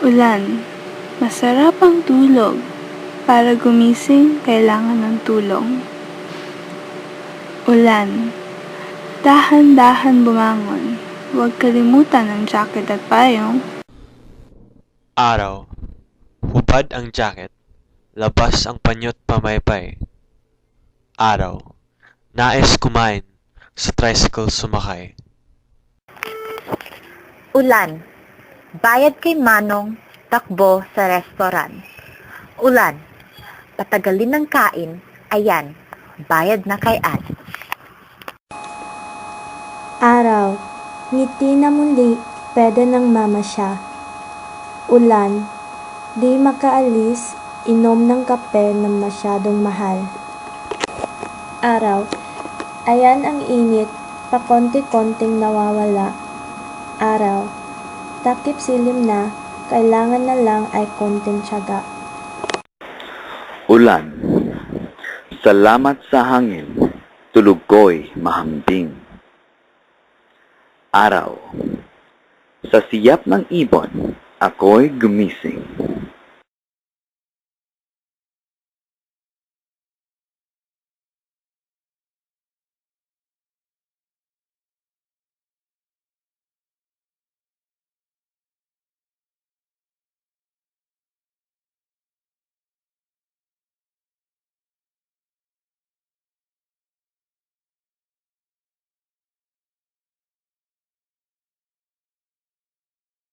Ulan, masarap ang tulog. Para gumising, kailangan ng tulong. Ulan, dahan-dahan bumangon. Huwag kalimutan ang jacket at payong. Araw, hubad ang jacket, labas ang panyo't pamaypay. Araw, nais kumain, sa tricycle sumakay. Ulan, bayad kay Manong, takbo sa restaurant. Ulan, patagalin ng kain, ayan, bayad na kay Ann. Araw, ngiti na muli, pwede ng mama siya. Ulan, di makaalis, inom ng kape na masyadong mahal. Araw, ayan ang init, pakonti-konting nawawala. Araw, takip silim na, kailangan na lang ay konting tiyaga. Ulan, salamat sa hangin, tulog ko'y mahambing. Araw, sa siyap ng ibon, ako'y gumising.